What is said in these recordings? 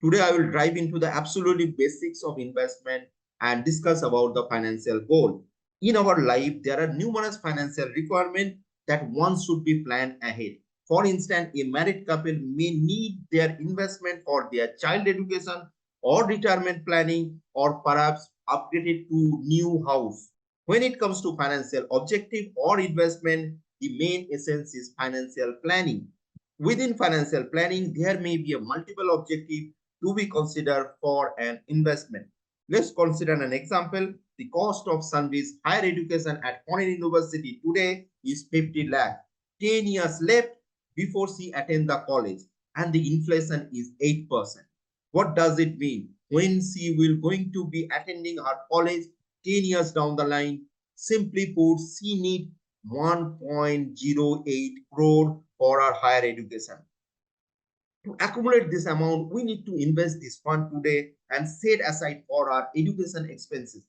Today, I will dive into the absolutely basics of investment and discuss about the financial goal. In our life, there are numerous financial requirements that one should be planned ahead. For instance, a married couple may need their investment for their child education or retirement planning or perhaps upgraded to new house. When it comes to financial objective or investment, the main essence is financial planning. Within financial planning, there may be a multiple objective to be considered for an investment. Let's consider an example. The cost of Sanvi's higher education at Pune University today is 50 lakh. 10 years left before she attend the college and the inflation is 8%. What does it mean? When she will going to be attending her college 10 years down the line, simply put, she need 1.08 crore for her higher education. To accumulate this amount, we need to invest this fund today and set aside for our education expenses.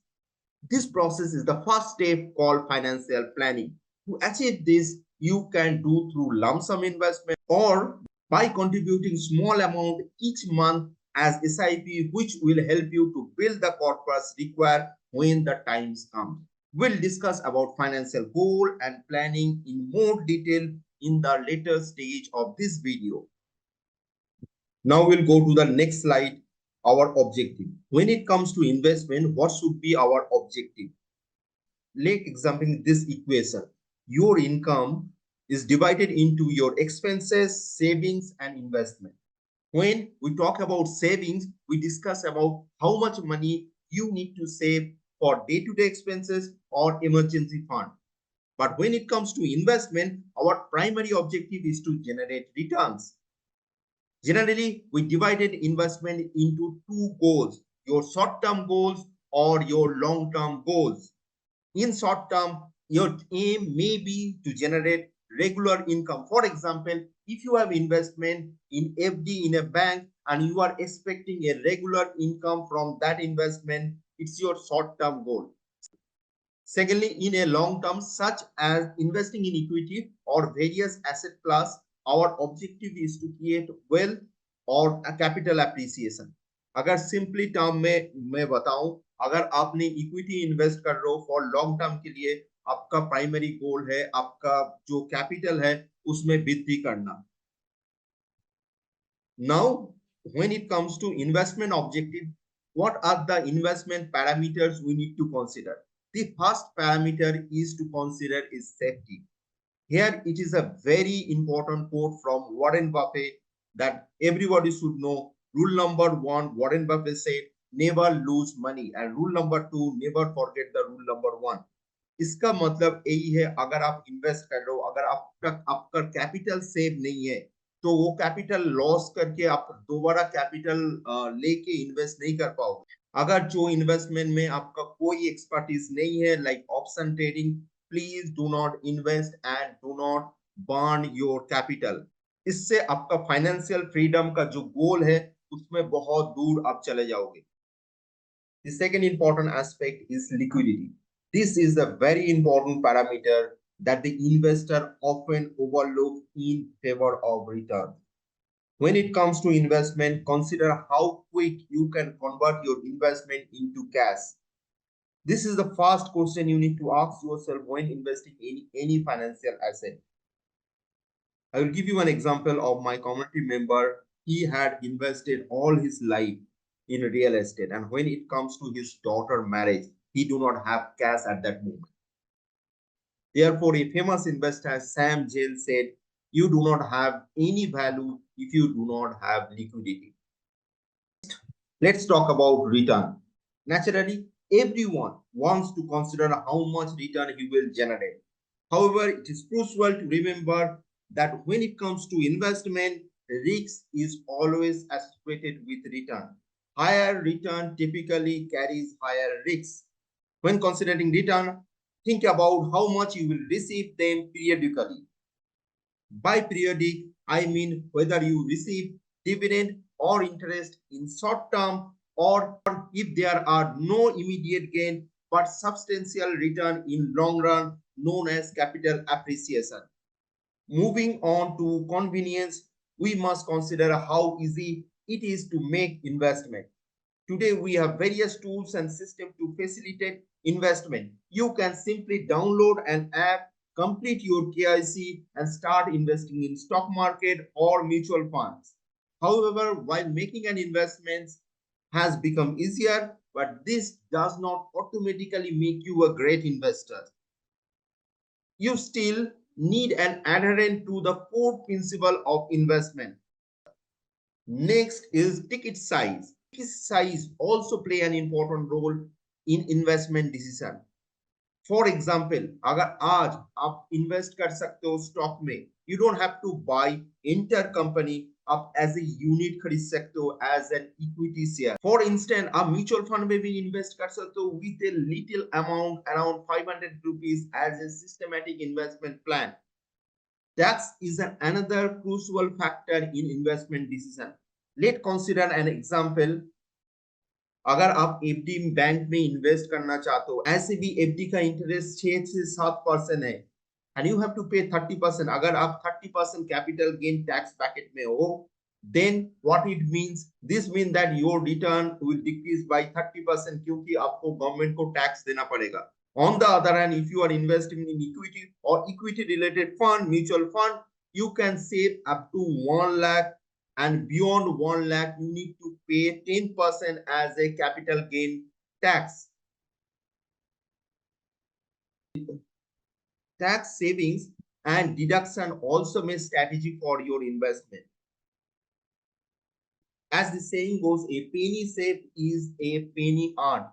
This process is the first step called financial planning. To achieve this, you can do through lump sum investment or by contributing small amount each month as SIP, which will help you to build the corpus required when the times come. We'll discuss about financial goal and planning in more detail in the later stage of this video. Now we'll go to the next slide, our objective. When it comes to investment, what should be our objective? Let's examine this equation. Your income is divided into your expenses, savings, and investment. When we talk about savings, we discuss about how much money you need to save for day-to-day expenses or emergency fund. But when it comes to investment, our primary objective is to generate returns. Generally, we divided investment into two goals, your short-term goals or your long-term goals. In short term, your aim may be to generate regular income. For example, if you have investment in FD in a bank and you are expecting a regular income from that investment, it's your short-term goal. Secondly, in a long term, such as investing in equity or various asset class, our objective is to create wealth or a capital appreciation. अगर simply term में मैं बताऊं, अगर आपने equity invest कर रहे हो for long term के लिए, आपका प्राइमरी गोल है आपका जो कैपिटल है उसमें वृद्धि करना. Now, when it comes to investment objective, what are the investment parameters we need to consider? The first parameter is to consider is safety. Here it is a very important quote from Warren Buffett that everybody should know. Rule number one, Warren Buffett said, never lose money. And rule number two, never forget the rule number one. इसका मतलब यही है, अगर आप invest कर रहे हो, अगर आपका कैपिटल सेव नहीं है तो वो कैपिटल लॉस करके आप दोबारा कैपिटल लेके इन्वेस्ट नहीं कर पाओगे. अगर जो इन्वेस्टमेंट में आपका कोई एक्सपर्टीज नहीं है like option trading, please do not invest and do not burn your capital. इससे आपका फाइनेंशियल फ्रीडम का जो गोल है उसमें बहुत दूर आप चले जाओगे. The second important aspect is liquidity. This is a very important parameter that the investor often overlooks in favor of return. When it comes to investment, consider how quick you can convert your investment into cash. This is the first question you need to ask yourself when investing in any financial asset. I will give you an example of my community member. He had invested all his life in real estate, and when it comes to his daughter marriage, he do not have cash at that moment. Therefore, a famous investor, Sam Gill, said, you do not have any value if you do not have liquidity. Let's talk about return. Naturally, everyone wants to consider how much return he will generate. However, it is crucial to remember that when it comes to investment, risk is always associated with return. Higher return typically carries higher risks. When considering return, think about how much you will receive them periodically. By periodic, I mean whether you receive dividend or interest in short term, or if there are no immediate gain but substantial return in long run, known as capital appreciation. Moving on to convenience, we must consider how easy it is to make investment. Today, we have various tools and systems to facilitate investment. You can simply download an app, complete your KIC, and start investing in stock market or mutual funds. However, while making an investment has become easier, but this does not automatically make you a great investor. You still need an adherent to the core principle of investment. Next is ticket size. Ticket size also play an important role in investment decision. For example, अगर आज आप invest कर सकते हो stock में, you don't have to buy entire company, आप as a unit खरीद सकते हो as an equity share. For instance, आप mutual fund में भी invest कर सकते हो with a little amount around 500 rupees as a systematic investment plan. Tax is another crucial factor in investment decision. Let's consider an example. अगर आप FD bank में invest करना चाहते हो, ऐसे भी एफडी का इंटरेस्ट 6 से 7% है, and you have to pay 30%. अगर आप 30% capital gain tax bracket में हो, then what it means? This means that your return will decrease by 30% क्योंकि आपको गवर्नमेंट को टैक्स देना पड़ेगा. On the other hand, if you are investing in equity or equity related fund, mutual fund, you can save up to 1 lakh, and beyond 1 lakh, you need to pay 10% as a capital gain tax. Tax savings and deduction also make strategy for your investment. As the saying goes, a penny saved is a penny earned.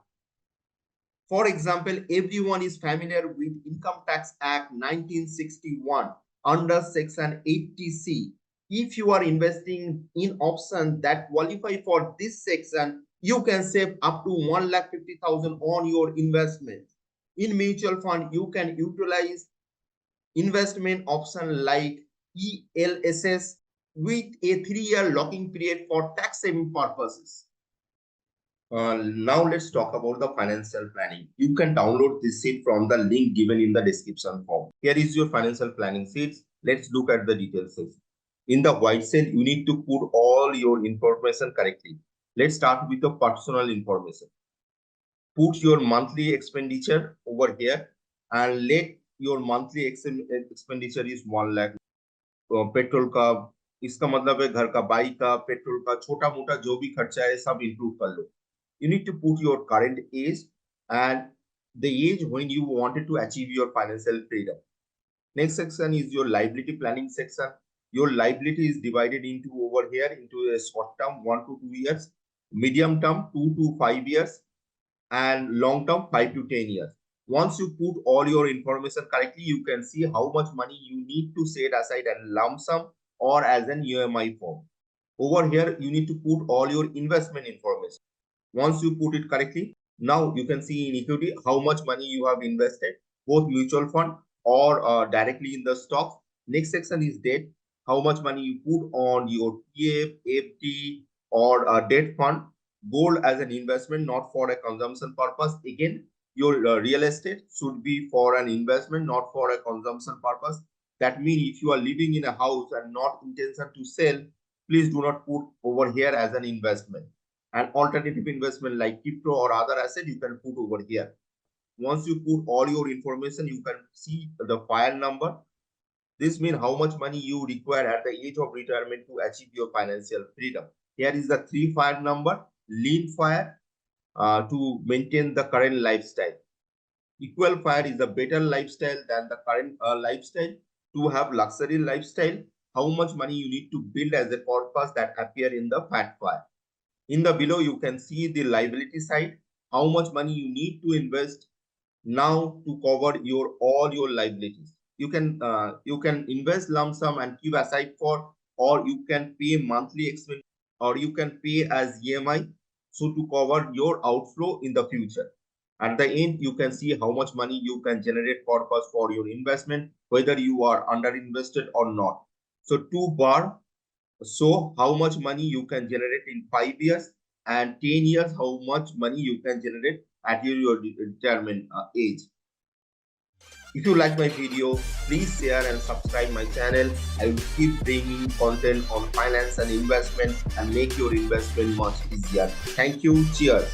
For example, everyone is familiar with Income Tax Act 1961 under Section 80C. If you are investing in options that qualify for this section, you can save up to 1,50,000 on your investment. In mutual fund, you can utilize investment option like ELSS with a 3-year locking period for tax saving purposes. Now let's talk about the financial planning. You can download this sheet from the link given in the description form. Here is your financial planning sheets. Let's look at the details. In the white cell, you need to put all your information correctly. Let's start with the personal information. Put your monthly expenditure over here and let your monthly expenditure is 1 lakh. Petrol का, इसका मतलब है घर का, bike का, petrol का, छोटा मोटा जो भी खर्चा है सब इंक्लूड कर लो. You need to put your current age and the age when you wanted to achieve your financial freedom. Next section is your liability planning section. Your liability is divided into over here into a short term 1 to 2 years, medium term 2 to 5 years, and long term 5 to 10 years. Once you put all your information correctly, you can see how much money you need to set aside as lump sum or as an EMI form. Over here, you need to put all your investment information. Once you put it correctly, now you can see in equity how much money you have invested, both mutual fund or directly in the stocks. Next section is debt, how much money you put on your PF, FD or debt fund. Gold as an investment, not for a consumption purpose. Again, your real estate should be for an investment, not for a consumption purpose. That means if you are living in a house and not intention to sell, please do not put over here as an investment. An alternative investment like crypto or other asset you can put over here. Once you put all your information, you can see the file number. This means how much money you require at the age of retirement to achieve your financial freedom. Here is the 3 fire number, lean fire to maintain the current lifestyle. Equal fire is a better lifestyle than the current lifestyle. To have luxury lifestyle, how much money you need to build as a purpose that appear in the fat fire. In the below, you can see the liability side, how much money you need to invest now to cover your all your liabilities. You can invest lump sum and keep aside for, or you can pay monthly expense, or you can pay as EMI, so to cover your outflow in the future. At the end, you can see how much money you can generate purpose for your investment, whether you are under invested or not. So 2 bar, so how much money you can generate in 5 years, and 10 years how much money you can generate at your retirement age. If you like my video, please share and subscribe my channel. I will keep bringing content on finance and investment and make your investment much easier. Thank you. Cheers.